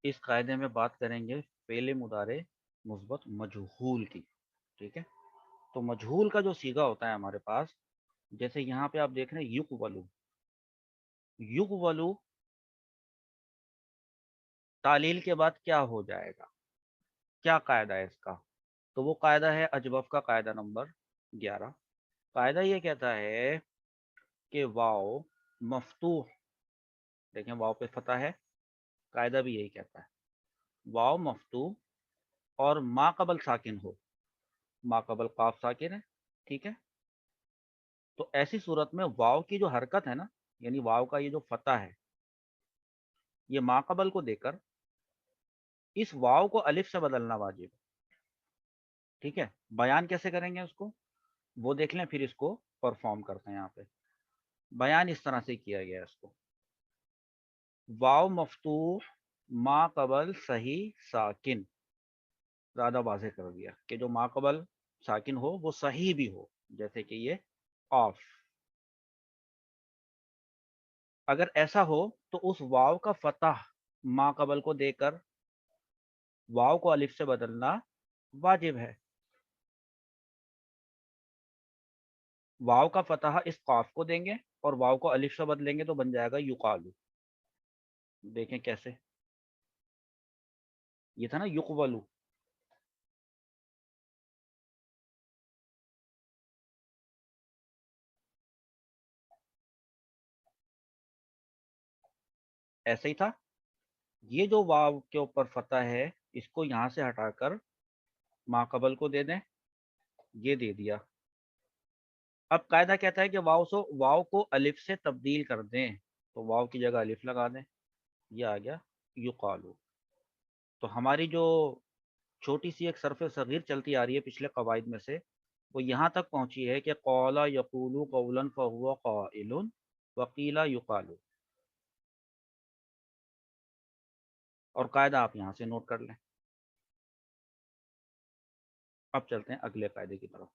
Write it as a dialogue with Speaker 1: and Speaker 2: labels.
Speaker 1: اس قاعدے میں بات کریں گے فعل مضارع مثبت مجہول کی. ٹھیک ہے. تو مجہول کا جو صیغہ ہوتا ہے ہمارے پاس، جیسے یہاں پہ آپ دیکھ رہے ہیں یقبلو. یقبلو تعلیل کے بعد کیا ہو جائے گا؟ کیا قاعدہ ہے اس کا؟ تو وہ قاعدہ ہے اجوف کا قاعدہ نمبر 11. قاعدہ یہ کہتا ہے کہ واو مفتوح، دیکھیں واو پہ فتح ہے، قاعدہ بھی یہی کہتا ہے واو مفتوح اور ما قبل ساکن ہو. ما قبل قاف ساکن ہے. ٹھیک ہے. تو ایسی صورت میں واو کی جو حرکت ہے نا، یعنی واو کا یہ جو فتح ہے، یہ ما قبل کو دے کر اس واو کو الف سے بدلنا واجب ہے. ٹھیک ہے. بیان کیسے کریں گے اس کو وہ دیکھ لیں، پھر اس کو پرفارم کرتے ہیں. یہاں پہ بیان اس طرح سے کیا گیا ہے اس کو، واو مفتوح ما قبل صحیح ساکن. زیادہ واضح کر دیا کہ جو ما قبل ساکن ہو وہ صحیح بھی ہو، جیسے کہ یہ آف. اگر ایسا ہو تو اس واو کا فتح ما قبل کو دے کر واو کو الف سے بدلنا واجب ہے. واو کا فتح اس قاف کو دیں گے اور واو کو الف سے بدلیں گے تو بن جائے گا یقالو. دیکھیں کیسے، یہ تھا نا یقبلو. ایسے ہی تھا. یہ جو واو کے اوپر فتح ہے اس کو یہاں سے ہٹا کر ما قبل کو دے دیں، یہ دے دیا. اب قاعدہ کہتا ہے کہ واو کو الف سے تبدیل کر دیں، تو واو کی جگہ الف لگا دیں. یہ آ گیا یقالو. تو ہماری جو چھوٹی سی ایک صرف صغیر چلتی آ رہی ہے پچھلے قواعد میں سے، وہ یہاں تک پہنچی ہے کہ قولا یقولو قولا فہو قائل وقیلا یقالو. اور قاعدہ آپ یہاں سے نوٹ کر لیں. اب چلتے ہیں اگلے قاعدے کی طرف.